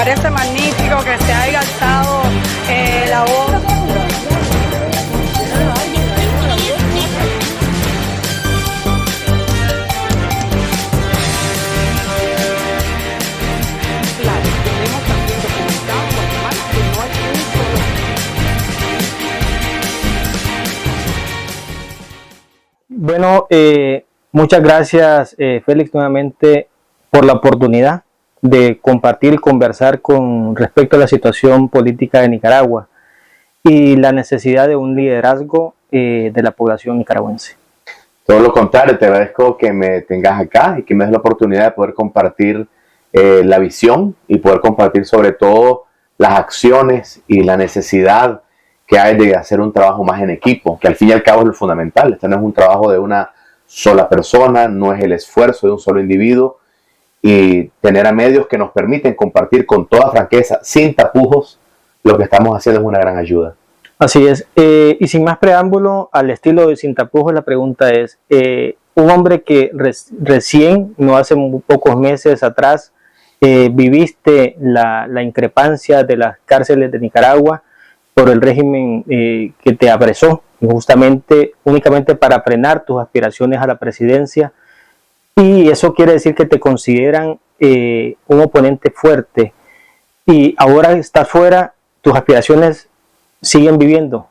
parece magnífico que se haya alzado la voz. Bueno, muchas gracias, Félix, nuevamente por la oportunidad de compartir y conversar con respecto a la situación política de Nicaragua y la necesidad de un liderazgo de la población nicaragüense. Todo lo contrario, te agradezco que me tengas acá y que me des la oportunidad de poder compartir la visión y poder compartir sobre todo las acciones y la necesidad que hay de hacer un trabajo más en equipo, que al fin y al cabo es lo fundamental. Este no es un trabajo de una sola persona, no es el esfuerzo de un solo individuo, y tener a medios que nos permiten compartir con toda franqueza, sin tapujos, lo que estamos haciendo es una gran ayuda. Así es, y sin más preámbulo, al estilo de Sin Tapujos, la pregunta es, un hombre que recién, no hace pocos meses atrás, viviste la increpancia de las cárceles de Nicaragua por el régimen que te apresó, justamente únicamente para frenar tus aspiraciones a la presidencia, y eso quiere decir que te consideran un oponente fuerte, y ahora estás fuera, tus aspiraciones siguen viviendo.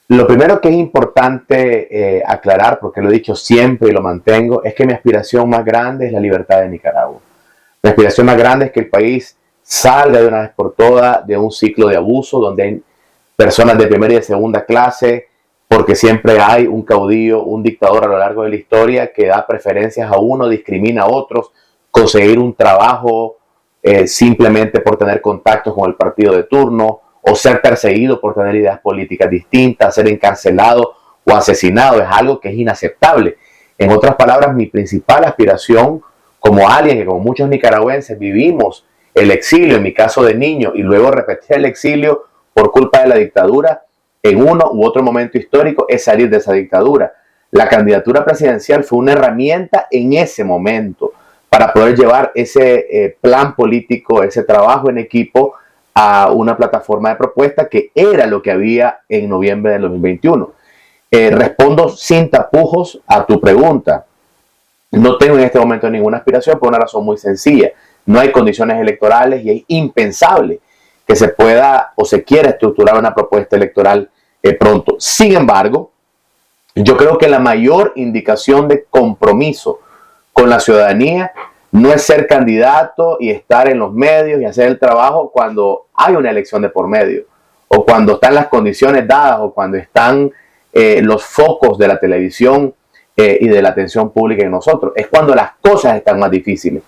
Lo primero que es importante aclarar, porque lo he dicho siempre y lo mantengo, es que mi aspiración más grande es la libertad de Nicaragua. Mi aspiración más grande es que el país salga de una vez por todas de un ciclo de abuso donde hay personas de primera y de segunda clase, porque siempre hay un caudillo, un dictador a lo largo de la historia que da preferencias a uno, discrimina a otros, conseguir un trabajo simplemente por tener contactos con el partido de turno, o ser perseguido por tener ideas políticas distintas, ser encarcelado o asesinado, es algo que es inaceptable. En otras palabras, mi principal aspiración como alguien que como muchos nicaragüenses vivimos el exilio, en mi caso de niño, y luego repetí el exilio por culpa de la dictadura, en uno u otro momento histórico, es salir de esa dictadura. La candidatura presidencial fue una herramienta en ese momento para poder llevar ese plan político, ese trabajo en equipo a una plataforma de propuesta que era lo que había en noviembre del 2021. Respondo sin tapujos a tu pregunta. No tengo en este momento ninguna aspiración por una razón muy sencilla. No hay condiciones electorales y es impensable que se pueda o se quiera estructurar una propuesta electoral pronto. Sin embargo, yo creo que la mayor indicación de compromiso con la ciudadanía no es ser candidato y estar en los medios y hacer el trabajo cuando hay una elección de por medio, o cuando están las condiciones dadas, o cuando están los focos de la televisión y de la atención pública en nosotros. Es cuando las cosas están más difíciles.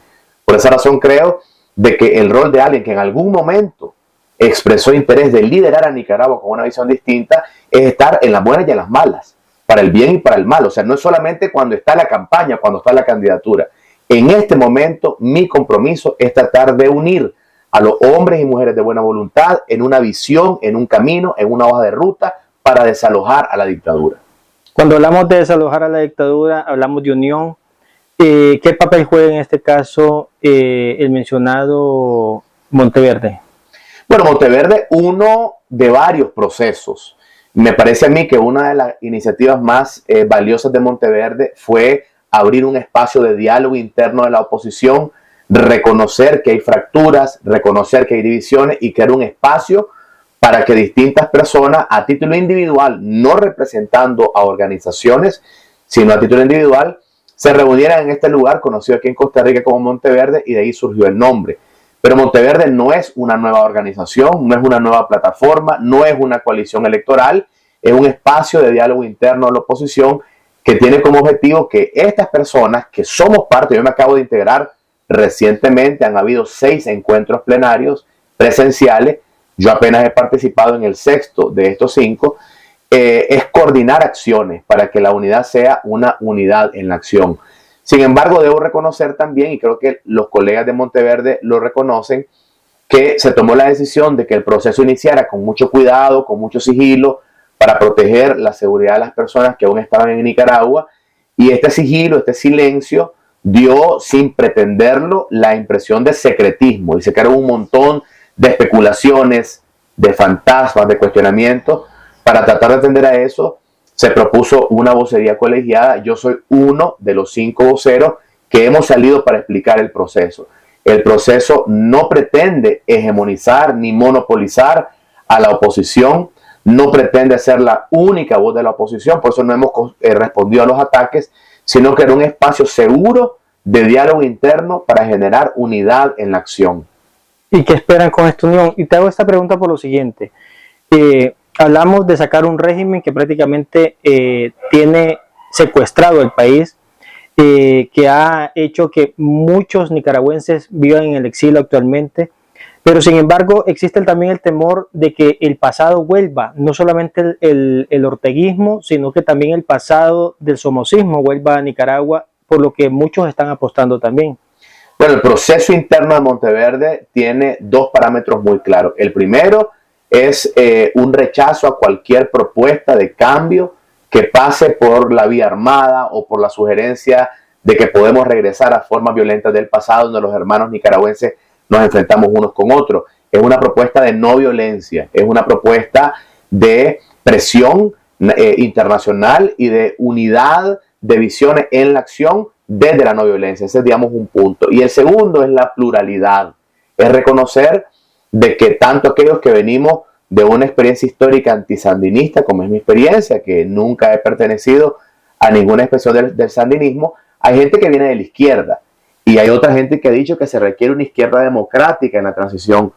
Por esa razón creo de que el rol de alguien que en algún momento expresó interés de liderar a Nicaragua con una visión distinta es estar en las buenas y en las malas, para el bien y para el mal. O sea, no es solamente cuando está la campaña, cuando está la candidatura. En este momento, mi compromiso es tratar de unir a los hombres y mujeres de buena voluntad en una visión, en un camino, en una hoja de ruta para desalojar a la dictadura. Cuando hablamos de desalojar a la dictadura, hablamos de unión. ¿Qué papel juega en este caso el mencionado Monteverde? Bueno, Monteverde, uno de varios procesos. Me parece a mí que una de las iniciativas más valiosas de Monteverde fue abrir un espacio de diálogo interno de la oposición, reconocer que hay fracturas, reconocer que hay divisiones y crear un espacio para que distintas personas a título individual, no representando a organizaciones, sino a título individual, se reunieran en este lugar conocido aquí en Costa Rica como Monteverde, y de ahí surgió el nombre. Pero Monteverde no es una nueva organización, no es una nueva plataforma, no es una coalición electoral, es un espacio de diálogo interno de la oposición que tiene como objetivo que estas personas que somos parte, yo me acabo de integrar recientemente, han habido 6 encuentros plenarios presenciales, yo apenas he participado en el 6º de estos 5, es coordinar acciones para que la unidad sea una unidad en la acción. Sin embargo, debo reconocer también, y creo que los colegas de Monteverde lo reconocen, que se tomó la decisión de que el proceso iniciara con mucho cuidado, con mucho sigilo, para proteger la seguridad de las personas que aún estaban en Nicaragua, y este sigilo, este silencio, dio, sin pretenderlo, la impresión de secretismo y se crearon un montón de especulaciones, de fantasmas, de cuestionamientos. Para tratar de atender a eso, se propuso una vocería colegiada. Yo soy uno de los 5 voceros que hemos salido para explicar el proceso. El proceso no pretende hegemonizar ni monopolizar a la oposición, no pretende ser la única voz de la oposición, por eso no hemos respondido a los ataques, sino que era un espacio seguro de diálogo interno para generar unidad en la acción. ¿Y qué esperan con esta unión? Y te hago esta pregunta por lo siguiente. Hablamos de sacar un régimen que prácticamente tiene secuestrado el país, que ha hecho que muchos nicaragüenses vivan en el exilio actualmente, pero sin embargo existe también el temor de que el pasado vuelva, no solamente el orteguismo, sino que también el pasado del somocismo vuelva a Nicaragua, por lo que muchos están apostando también. Bueno, el proceso interno de Monteverde tiene 2 parámetros muy claros. El primero es un rechazo a cualquier propuesta de cambio que pase por la vía armada o por la sugerencia de que podemos regresar a formas violentas del pasado donde los hermanos nicaragüenses nos enfrentamos unos con otros. Es una propuesta de no violencia, es una propuesta de presión internacional y de unidad de visiones en la acción desde la no violencia. Ese es, digamos, un punto. Y el segundo es la pluralidad, es reconocer de que tanto aquellos que venimos de una experiencia histórica antisandinista, como es mi experiencia, que nunca he pertenecido a ninguna expresión del sandinismo, hay gente que viene de la izquierda y hay otra gente que ha dicho que se requiere una izquierda democrática en la transición,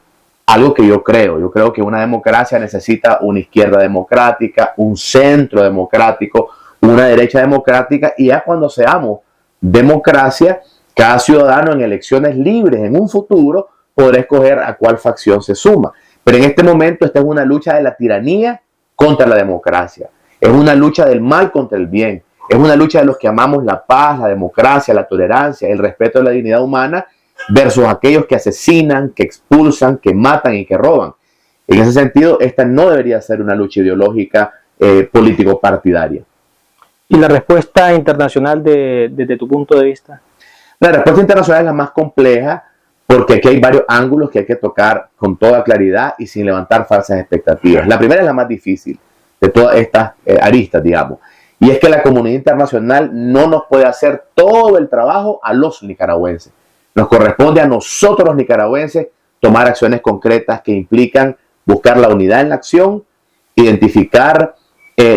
algo que yo creo. Yo creo que una democracia necesita una izquierda democrática, un centro democrático, una derecha democrática, y ya cuando seamos democracia, cada ciudadano en elecciones libres en un futuro podrá escoger a cuál facción se suma. Pero en este momento esta es una lucha de la tiranía contra la democracia. Es una lucha del mal contra el bien. Es una lucha de los que amamos la paz, la democracia, la tolerancia, el respeto de la dignidad humana versus aquellos que asesinan, que expulsan, que matan y que roban. En ese sentido, esta no debería ser una lucha ideológica político-partidaria. ¿Y la respuesta internacional desde tu punto de vista? La respuesta internacional es la más compleja porque aquí hay varios ángulos que hay que tocar con toda claridad y sin levantar falsas expectativas. La primera es la más difícil de todas estas aristas, digamos, y es que la comunidad internacional no nos puede hacer todo el trabajo a los nicaragüenses. Nos corresponde a nosotros los nicaragüenses tomar acciones concretas que implican buscar la unidad en la acción, identificar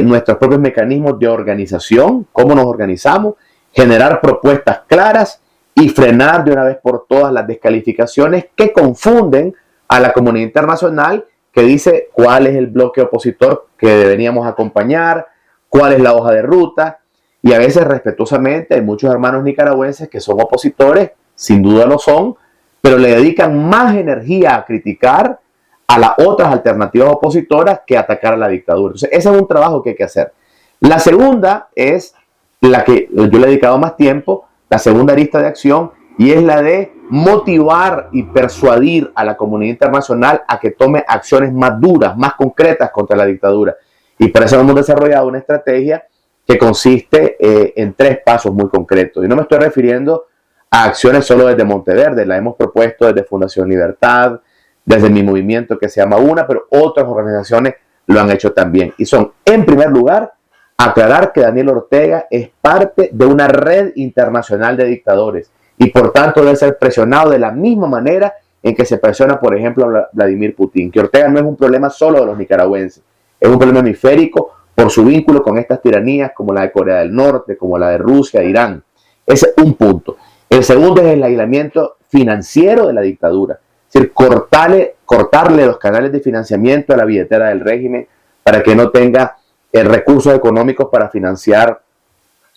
nuestros propios mecanismos de organización, cómo nos organizamos, generar propuestas claras y frenar de una vez por todas las descalificaciones que confunden a la comunidad internacional, que dice cuál es el bloque opositor que deberíamos acompañar, cuál es la hoja de ruta, y a veces respetuosamente hay muchos hermanos nicaragüenses que son opositores, sin duda lo son, pero le dedican más energía a criticar a las otras alternativas opositoras que atacar a la dictadura. Entonces, ese es un trabajo que hay que hacer. La segunda es la que yo le he dedicado más tiempo, la segunda arista de acción, y es la de motivar y persuadir a la comunidad internacional a que tome acciones más duras, más concretas contra la dictadura. Y para eso hemos desarrollado una estrategia que consiste en 3 pasos muy concretos. Y no me estoy refiriendo a acciones solo desde Monteverde, la hemos propuesto desde Fundación Libertad, desde mi movimiento que se llama UNA, pero otras organizaciones lo han hecho también. Y son, en primer lugar, aclarar que Daniel Ortega es parte de una red internacional de dictadores y por tanto debe ser presionado de la misma manera en que se presiona, por ejemplo, a Vladimir Putin. Que Ortega no es un problema solo de los nicaragüenses, es un problema hemisférico por su vínculo con estas tiranías como la de Corea del Norte, como la de Rusia, Irán. Ese es un punto. El segundo es el aislamiento financiero de la dictadura. Es decir, cortarle los canales de financiamiento a la billetera del régimen para que no tenga recursos económicos para financiar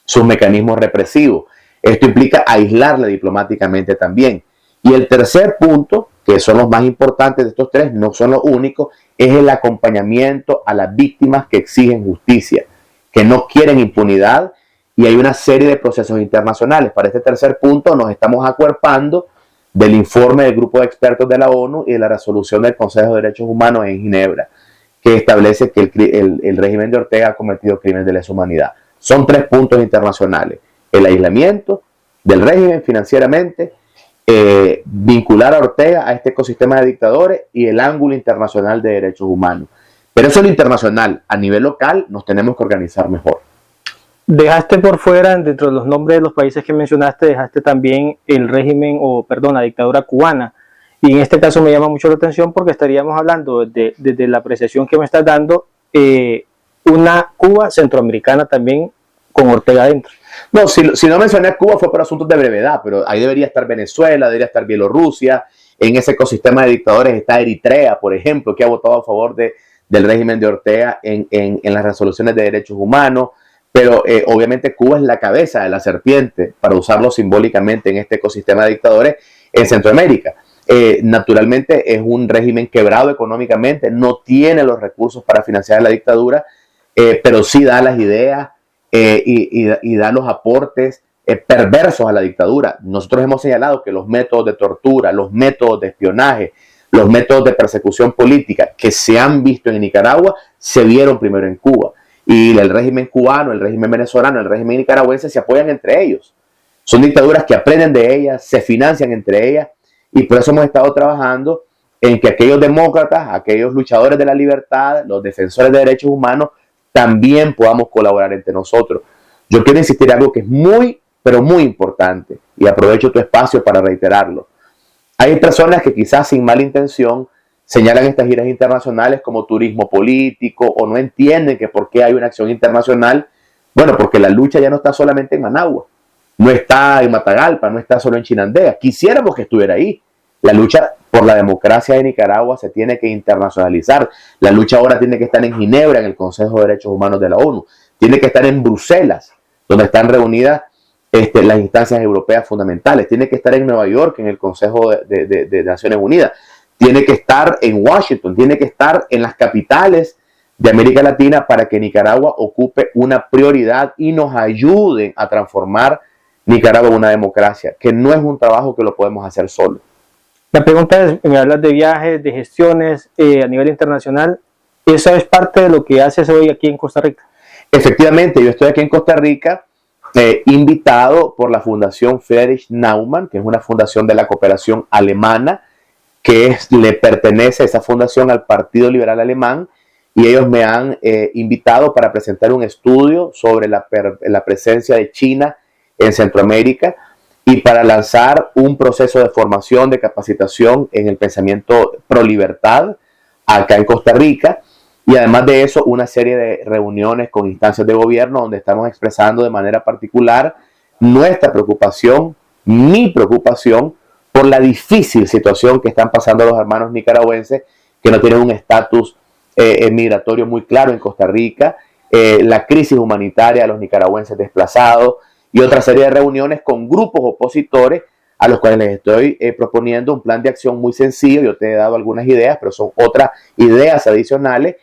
sus mecanismos represivos. Esto implica aislarle diplomáticamente también. Y el tercer punto, que son los más importantes de estos 3, no son los únicos, es el acompañamiento a las víctimas que exigen justicia, que no quieren impunidad, y hay una serie de procesos internacionales. Para este tercer punto nos estamos acuerpando del informe del grupo de expertos de la ONU y de la resolución del Consejo de Derechos Humanos en Ginebra, que establece que el régimen de Ortega ha cometido crímenes de lesa humanidad. Son 3 puntos internacionales: el aislamiento, del régimen financieramente, vincular a Ortega a este ecosistema de dictadores y el ángulo internacional de derechos humanos. Pero eso es lo internacional. A nivel local nos tenemos que organizar mejor. Dejaste por fuera, dentro de los nombres de los países que mencionaste, dejaste también el régimen, o perdón, la dictadura cubana. Y en este caso me llama mucho la atención porque estaríamos hablando, desde la apreciación que me estás dando, una Cuba centroamericana también con Ortega adentro. No, si no mencioné a Cuba fue por asuntos de brevedad, pero ahí debería estar Venezuela, debería estar Bielorrusia. En ese ecosistema de dictadores está Eritrea, por ejemplo, que ha votado a favor del régimen de Ortega en las resoluciones de derechos humanos. Pero obviamente Cuba es la cabeza de la serpiente, para usarlo simbólicamente en este ecosistema de dictadores en Centroamérica. Naturalmente es un régimen quebrado económicamente, no tiene los recursos para financiar la dictadura, pero sí da las ideas y da los aportes perversos a la dictadura. Nosotros hemos señalado que los métodos de tortura, los métodos de espionaje, los métodos de persecución política que se han visto en Nicaragua se vieron primero en Cuba. Y el régimen cubano, el régimen venezolano, el régimen nicaragüense se apoyan entre ellos. Son dictaduras que aprenden de ellas, se financian entre ellas, y por eso hemos estado trabajando en que aquellos demócratas, aquellos luchadores de la libertad, los defensores de derechos humanos, también podamos colaborar entre nosotros. Yo quiero insistir en algo que es muy, pero muy importante, y aprovecho tu espacio para reiterarlo. Hay personas que quizás sin mala intención señalan estas giras internacionales como turismo político, o no entienden que por qué hay una acción internacional. Bueno, porque la lucha ya no está solamente en Managua, no está en Matagalpa, no está solo en Chinandega. Quisiéramos que estuviera ahí. La lucha por la democracia de Nicaragua se tiene que internacionalizar. La lucha ahora tiene que estar en Ginebra, en el Consejo de Derechos Humanos de la ONU. Tiene que estar en Bruselas, donde están reunidas las instancias europeas fundamentales. Tiene que estar en Nueva York, en el Consejo de Naciones Unidas. Tiene que estar en Washington, tiene que estar en las capitales de América Latina para que Nicaragua ocupe una prioridad y nos ayuden a transformar Nicaragua en una democracia, que no es un trabajo que lo podemos hacer solo. La pregunta es, me hablas de viajes, de gestiones a nivel internacional, ¿esa es parte de lo que haces hoy aquí en Costa Rica? Efectivamente, yo estoy aquí en Costa Rica invitado por la Fundación Friedrich Naumann, que es una fundación de la cooperación alemana, le pertenece esa fundación al Partido Liberal Alemán, y ellos me han invitado para presentar un estudio sobre la presencia de China en Centroamérica y para lanzar un proceso de formación, de capacitación en el pensamiento pro libertad acá en Costa Rica, y además de eso una serie de reuniones con instancias de gobierno donde estamos expresando de manera particular nuestra preocupación, mi preocupación por la difícil situación que están pasando los hermanos nicaragüenses que no tienen un estatus migratorio muy claro en Costa Rica, la crisis humanitaria de los nicaragüenses desplazados, y otra serie de reuniones con grupos opositores a los cuales les estoy proponiendo un plan de acción muy sencillo. Yo te he dado algunas ideas, pero son otras ideas adicionales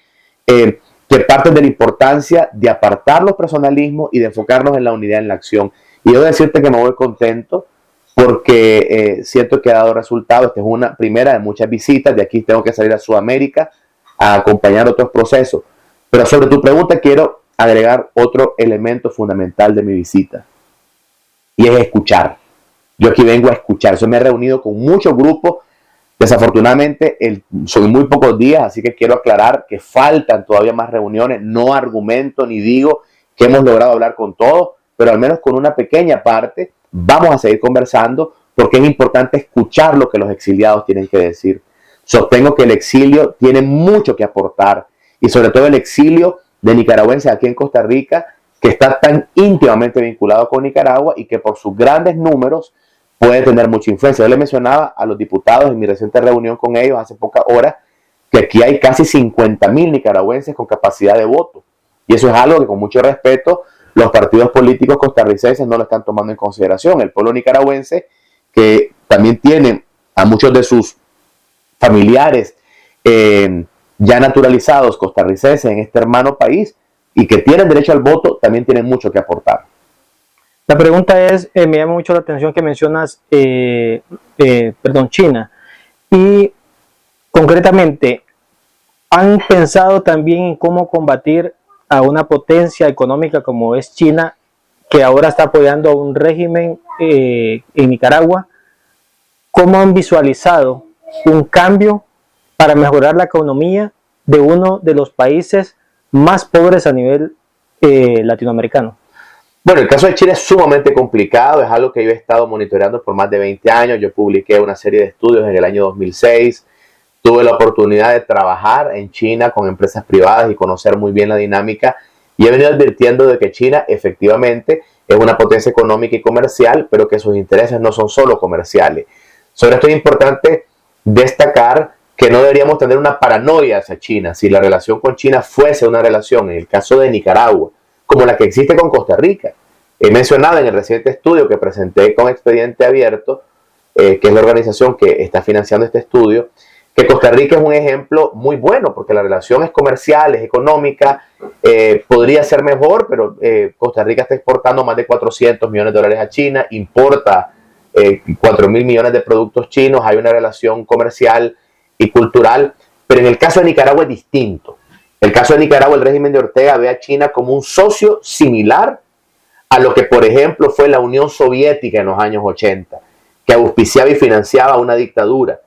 que parten de la importancia de apartar los personalismos y de enfocarnos en la unidad en la acción. Y yo decirte que me voy contento porque siento que ha dado resultados. Esta es una primera de muchas visitas. De aquí tengo que salir a Sudamérica a acompañar otros procesos. Pero sobre tu pregunta quiero agregar otro elemento fundamental de mi visita, y es escuchar. Yo aquí vengo a escuchar. Yo me he reunido con muchos grupos. Desafortunadamente son muy pocos días, así que quiero aclarar que faltan todavía más reuniones. No argumento ni digo que hemos logrado hablar con todos, pero al menos con una pequeña parte vamos a seguir conversando, porque es importante escuchar lo que los exiliados tienen que decir. Sostengo que el exilio tiene mucho que aportar, y sobre todo el exilio de nicaragüenses aquí en Costa Rica, que está tan íntimamente vinculado con Nicaragua y que por sus grandes números puede tener mucha influencia. Yo le mencionaba a los diputados en mi reciente reunión con ellos hace pocas horas que aquí hay casi 50,000 nicaragüenses con capacidad de voto, y eso es algo que, con mucho respeto, los partidos políticos costarricenses no lo están tomando en consideración. El pueblo nicaragüense, que también tiene a muchos de sus familiares ya naturalizados costarricenses en este hermano país y que tienen derecho al voto, también tienen mucho que aportar. La pregunta es, me llama mucho la atención que mencionas China, y concretamente, ¿han pensado también en cómo combatir a una potencia económica como es China que ahora está apoyando a un régimen en Nicaragua, ¿cómo han visualizado un cambio para mejorar la economía de uno de los países más pobres a nivel latinoamericano? Bueno, el caso de China es sumamente complicado, es algo que yo he estado monitoreando por más de 20 años. Yo publiqué una serie de estudios en el año 2006. Tuve la oportunidad de trabajar en China con empresas privadas y conocer muy bien la dinámica. Y he venido advirtiendo de que China efectivamente es una potencia económica y comercial, pero que sus intereses no son solo comerciales. Sobre esto es importante destacar que no deberíamos tener una paranoia hacia China. Si la relación con China fuese una relación, en el caso de Nicaragua, como la que existe con Costa Rica. He mencionado en el reciente estudio que presenté con Expediente Abierto, que es la organización que está financiando este estudio, que Costa Rica es un ejemplo muy bueno, porque la relación es comercial, es económica, podría ser mejor, pero Costa Rica está exportando más de 400 millones de dólares a China, importa 4.000 millones de productos chinos, hay una relación comercial y cultural, pero en el caso de Nicaragua es distinto. En el caso de Nicaragua, el régimen de Ortega ve a China como un socio similar a lo que, por ejemplo, fue la Unión Soviética en los años 80, que auspiciaba y financiaba una dictadura.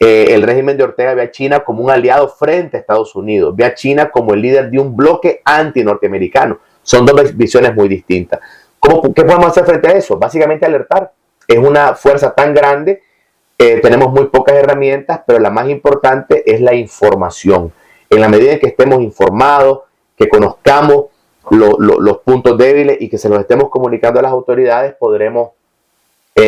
El régimen de Ortega ve a China como un aliado frente a Estados Unidos, ve a China como el líder de un bloque anti-norteamericano. Son dos visiones muy distintas. ¿Qué podemos hacer frente a eso? Básicamente alertar. Es una fuerza tan grande, tenemos muy pocas herramientas, pero la más importante es la información. En la medida en que estemos informados, que conozcamos los puntos débiles y que se los estemos comunicando a las autoridades, podremos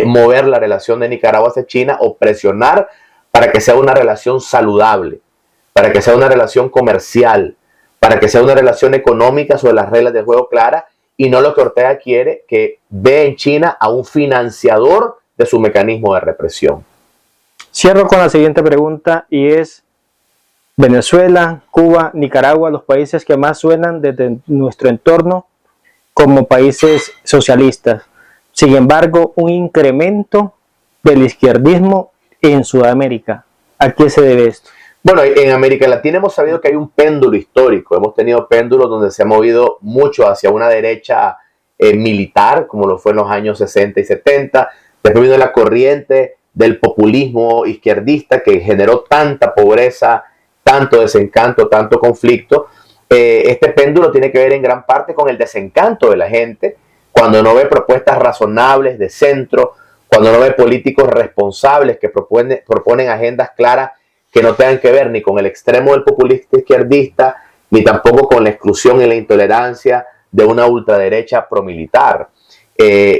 mover la relación de Nicaragua hacia China o presionar para que sea una relación saludable, para que sea una relación comercial, para que sea una relación económica sobre las reglas del juego claras y no lo que Ortega quiere, que ve en China a un financiador de su mecanismo de represión. Cierro con la siguiente pregunta y es: Venezuela, Cuba, Nicaragua, los países que más suenan desde nuestro entorno como países socialistas. Sin embargo, un incremento del izquierdismo en Sudamérica. ¿A qué se debe esto? Bueno, en América Latina hemos sabido que hay un péndulo histórico. Hemos tenido péndulos donde se ha movido mucho hacia una derecha militar, como lo fue en los años 60 y 70. Después vino la corriente del populismo izquierdista que generó tanta pobreza, tanto desencanto, tanto conflicto. Este péndulo tiene que ver en gran parte con el desencanto de la gente cuando no ve propuestas razonables de centro, cuando no ve políticos responsables que proponen agendas claras que no tengan que ver ni con el extremo del populista izquierdista, ni tampoco con la exclusión y la intolerancia de una ultraderecha promilitar.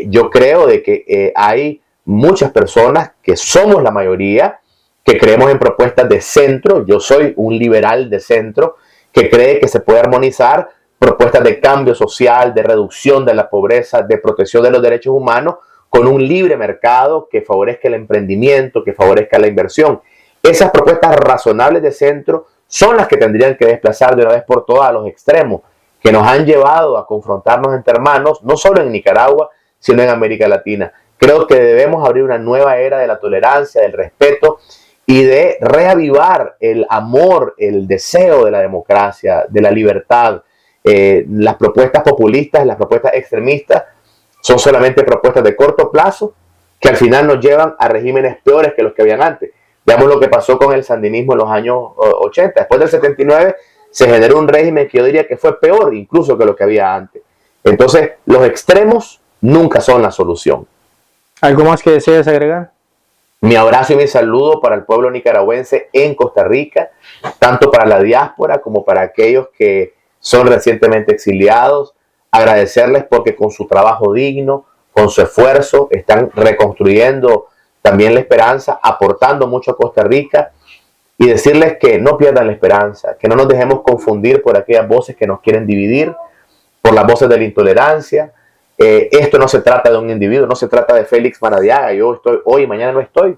Yo creo de que hay muchas personas, que somos la mayoría, que creemos en propuestas de centro. Yo soy un liberal de centro que cree que se puede armonizar propuestas de cambio social, de reducción de la pobreza, de protección de los derechos humanos, con un libre mercado que favorezca el emprendimiento, que favorezca la inversión. Esas propuestas razonables de centro son las que tendrían que desplazar de una vez por todas a los extremos, que nos han llevado a confrontarnos entre hermanos, no solo en Nicaragua, sino en América Latina. Creo que debemos abrir una nueva era de la tolerancia, del respeto y de reavivar el amor, el deseo de la democracia, de la libertad. Las propuestas populistas, las propuestas extremistas son solamente propuestas de corto plazo que al final nos llevan a regímenes peores que los que habían antes. Veamos lo que pasó con el sandinismo en los años 80. Después del 79 se generó un régimen que yo diría que fue peor incluso que lo que había antes. Entonces, los extremos nunca son la solución. ¿Algo más que desees agregar? Mi abrazo y mi saludo para el pueblo nicaragüense en Costa Rica, tanto para la diáspora como para aquellos que son recientemente exiliados. Agradecerles porque con su trabajo digno, con su esfuerzo, están reconstruyendo también la esperanza, aportando mucho a Costa Rica, y decirles que no pierdan la esperanza, que no nos dejemos confundir por aquellas voces que nos quieren dividir, por las voces de la intolerancia. Esto no se trata de un individuo, no se trata de Félix Maradiaga. Yo estoy hoy y mañana no estoy.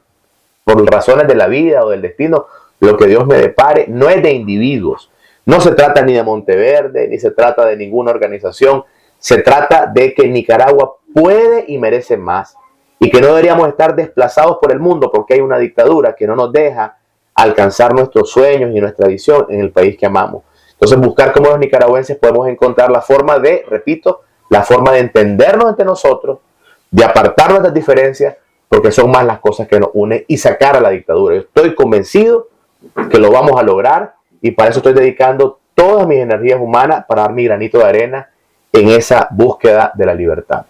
Por razones de la vida o del destino, lo que Dios me depare no es de individuos. No se trata ni de Monteverde, ni se trata de ninguna organización. Se trata de que Nicaragua puede y merece más. Y que no deberíamos estar desplazados por el mundo porque hay una dictadura que no nos deja alcanzar nuestros sueños y nuestra visión en el país que amamos. Entonces, buscar cómo los nicaragüenses podemos encontrar la forma de, repito, la forma de entendernos entre nosotros, de apartarnos de las diferencias, porque son más las cosas que nos unen y sacar a la dictadura. Yo estoy convencido que lo vamos a lograr y para eso estoy dedicando todas mis energías humanas para dar mi granito de arena en esa búsqueda de la libertad.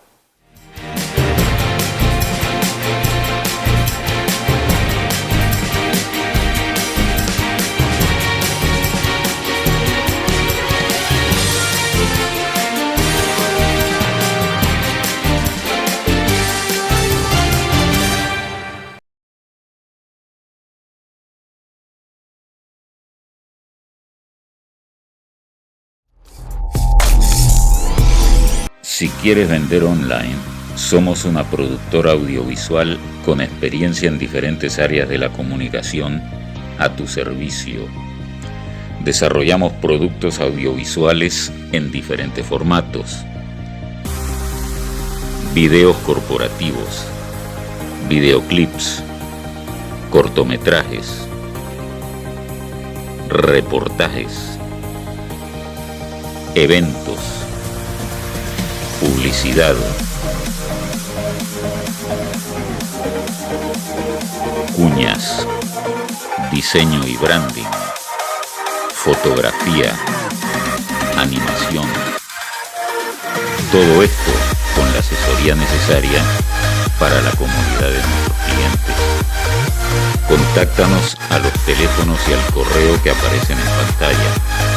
Si quieres vender online, somos una productora audiovisual con experiencia en diferentes áreas de la comunicación a tu servicio. Desarrollamos productos audiovisuales en diferentes formatos: videos corporativos, videoclips, cortometrajes, reportajes, eventos, publicidad, cuñas, diseño y branding, fotografía, animación. Todo esto con la asesoría necesaria para la comunidad de nuestros clientes. Contáctanos a los teléfonos y al correo que aparecen en pantalla.